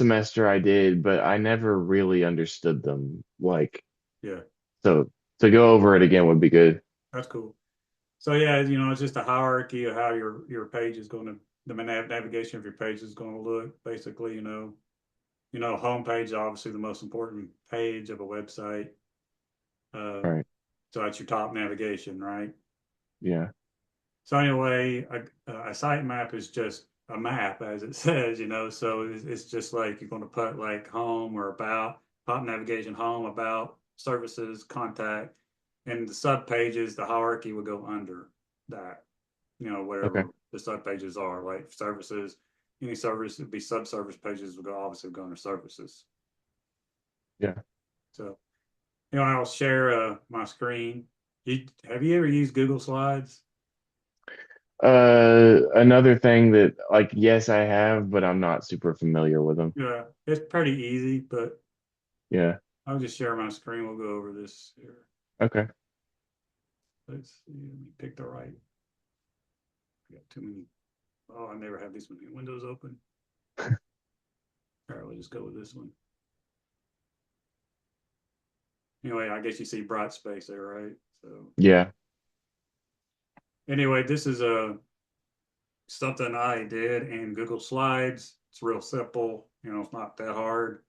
semester I did, but I never really understood them. Like, Yeah, so to go over it again would be good. that's cool. So yeah, it's just a hierarchy of how your page is going to, the navigation of your page is going to look. Basically, home page is obviously the most important page of a website. Uh, Right. so that's your top navigation, right? Yeah. So anyway, a sitemap is just a map, as it says. So it's just like you're going to put like home or about, top navigation, home, about, services, contact, and the sub pages, the hierarchy would go under that. Okay. Whatever the sub pages are, like services, any service would be sub-service pages would go obviously go under services. Yeah. So, I'll share my screen. Have you ever used Google Slides? Another thing that like, yes, I have, but I'm not super familiar with them. Yeah, it's pretty easy, but Yeah. I'll just share my screen. We'll go over this here. Okay. Let's see. Let me pick the right. I got too many. Oh, I never have these many windows open. All right, we'll just go with this one. Anyway, I guess you see bright space there, right? So Yeah. anyway, this is something I did in Google Slides. It's real simple. It's not that hard.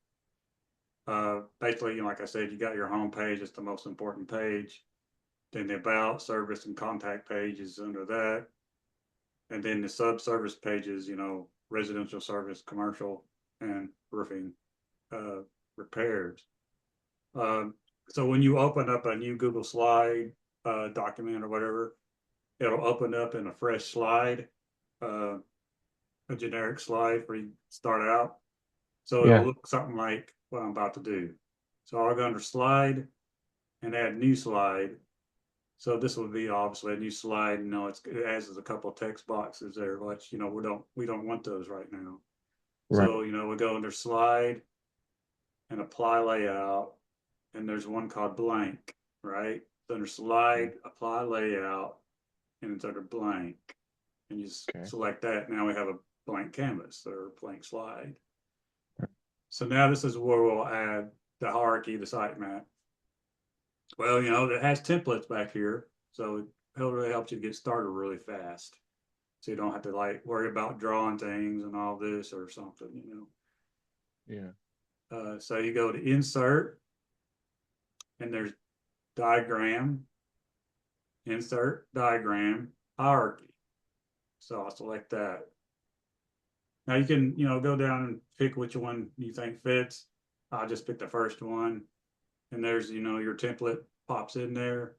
Basically, like I said, you got your home page. It's the most important page. Then the about, service, and contact page is under that. And then the sub-service pages, residential service, commercial, and roofing repairs. Um, so when you open up a new Google Slide document or whatever, it'll open up in a fresh slide, uh, a generic slide where you start out. So it'll Yeah. look something like what I'm about to do. So I'll go under slide and add new slide. So this would be obviously a new slide. It has a couple of text boxes there, which we don't want those right now. Right. So we go under slide and apply layout, and there's one called blank, right? It's under slide, apply layout, and it's under blank. And you just Okay. select that. Now we have a blank canvas or blank slide. So now this is where we'll add the hierarchy, the sitemap. Well, it has templates back here, so it really helps you get started really fast. So you don't have to like worry about drawing things and all this or something. Yeah. So you go to insert, and there's diagram, insert diagram, hierarchy. So I'll select that. Now you can, go down and pick which one you think fits. I'll just pick the first one, and there's, your template pops in there.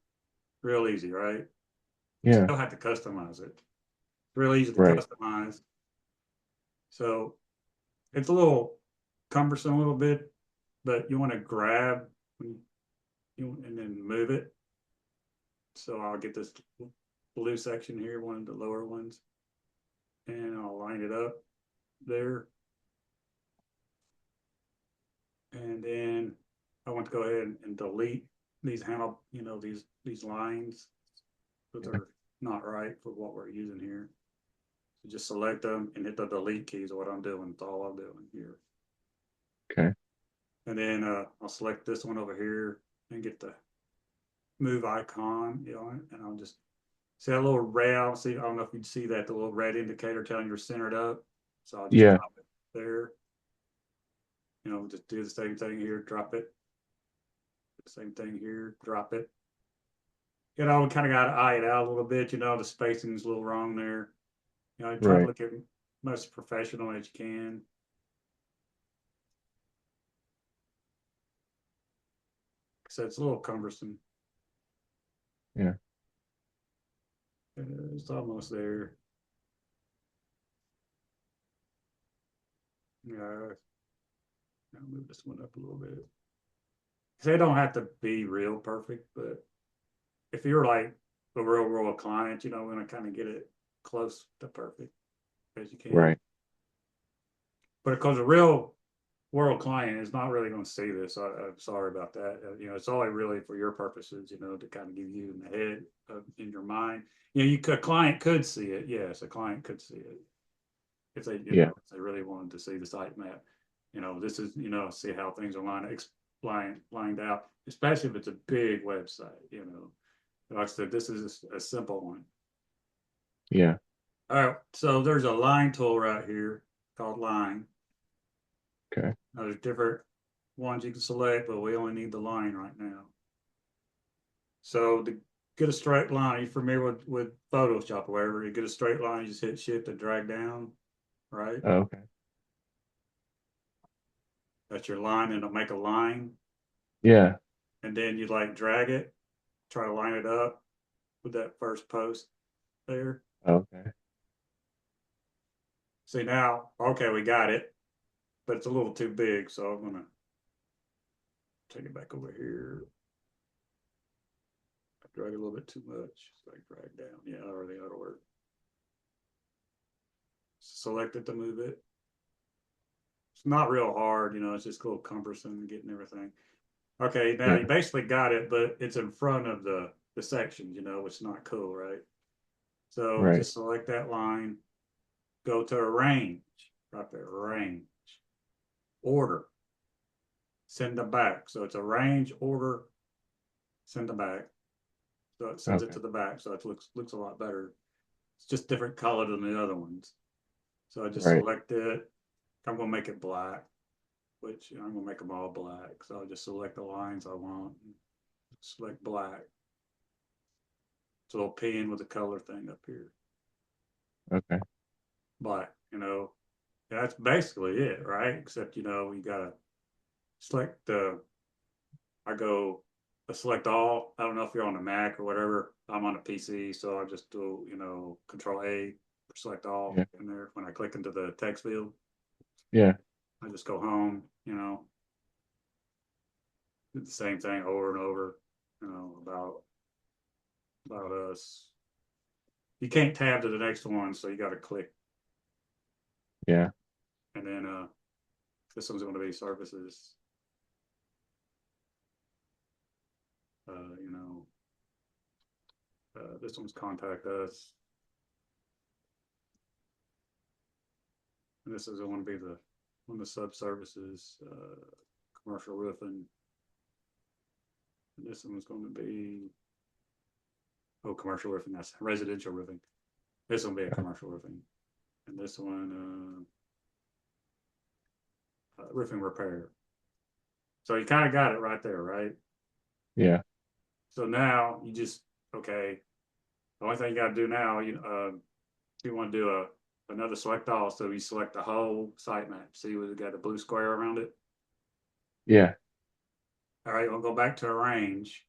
Real easy, right? You Yeah. still have to customize it. It's real easy to Right. customize. So it's a little cumbersome a little bit, but you want to grab and then move it. So I'll get this blue section here, one of the lower ones, and I'll line it up there. And then I want to go ahead and delete these handle, these lines, because Yeah. they're not right for what we're using here. So just select them and hit the delete keys of what I'm doing. That's all I'm doing here. Okay. And then I'll select this one over here and get the move icon, and I'll just see that little red. I don't know if you'd see that, the little red indicator telling you're centered up. So I'll just Yeah. drop it there. Just do the same thing here, drop it. Same thing here, drop it. We kind of got to eye it out a little bit. The spacing is a little wrong there. Try to Right. look at most professional as you can. So it's a little cumbersome. Yeah. It's almost there. Yeah, I'll move this one up a little bit. They don't have to be real perfect, but if you're like a real world client, we're going to kind of get it close to perfect as you can. Right. But because a real world client is not really going to see this, I'm sorry about that. It's only really for your purposes, to kind of give you in the head, in your mind. A client could see it. Yes, a client could see it if they, Yeah. if they really wanted to see the sitemap. This is, see how things are lined out, especially if it's a big website. Like I said, this is a simple one. Yeah. All right, so there's a line tool right here called line. Okay. Now, there's different ones you can select, but we only need the line right now. So to get a straight line, are you familiar with Photoshop or whatever? You get a straight line, you just hit shift and drag down, right? Oh, okay. That's your line, and it'll make a line. Yeah. And then you like drag it, try to line it up with that first post there. Okay. See now, okay, we got it, but it's a little too big, so I'm gonna take it back over here. I drag it a little bit too much, so I drag down. Yeah, already ought to work. Select it to move it. It's not real hard, it's just a little cumbersome getting everything. Okay, now you Yeah. basically got it, but it's in front of the sections, which is not cool, right? So Right. just select that line, go to arrange, right there, arrange, order, send them back. So it's arrange, order, send them back. So it sends it Okay. to the back, so it looks a lot better. It's just different color than the other ones. So I just Right. select it. I'm gonna make it black, which I'm gonna make them all black. So I'll just select the lines I want. Select black. It's a little pen with a color thing up here. Okay. Black, that's basically it, right? Except, you gotta select I go select all. I don't know if you're on a Mac or whatever. I'm on a PC, so I just do, Control A, select all Yeah. in there. When I click into the text field, Yeah. I just go home, do the same thing over and over, about us. You can't tab to the next one, so you got to click, Yeah. and then this one's going to be services. You know, this one's contact us. And this is going to be one of the sub services, commercial roofing. And this one's going to be commercial roofing. That's residential roofing. This one will be a Okay. commercial roofing, and this one roofing repair. So you kind of got it right there, right? Yeah. So now you just okay. The only thing you got to do now, if you want to do another select all, so you select the whole sitemap. See, we got a blue square around it. Yeah. All right, we'll go back to arrange.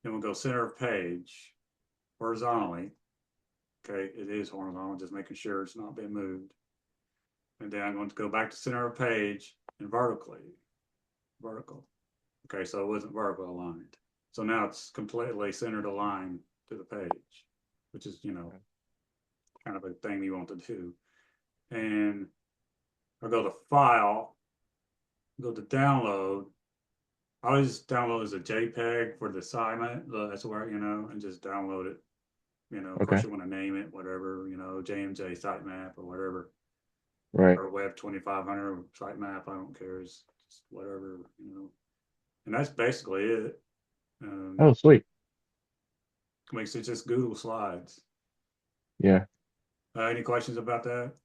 Then we'll go center of page horizontally. Okay, it is horizontal, just making sure it's not being moved. And then I'm going to go back to center of page and vertically. Vertical. Okay, so it wasn't vertical aligned. So now it's completely centered aligned to the page, which is, kind of a thing you want to do. And I'll go to file, go to download. I always download as a JPEG for the assignment. That's where, and just download it. Of course Okay. you want to name it, whatever, JMJ sitemap or whatever, Right. or Web 2500 sitemap. I don't care. It's just whatever. And that's basically it. Oh, sweet. Makes it just Google Slides. Yeah. Any questions about that?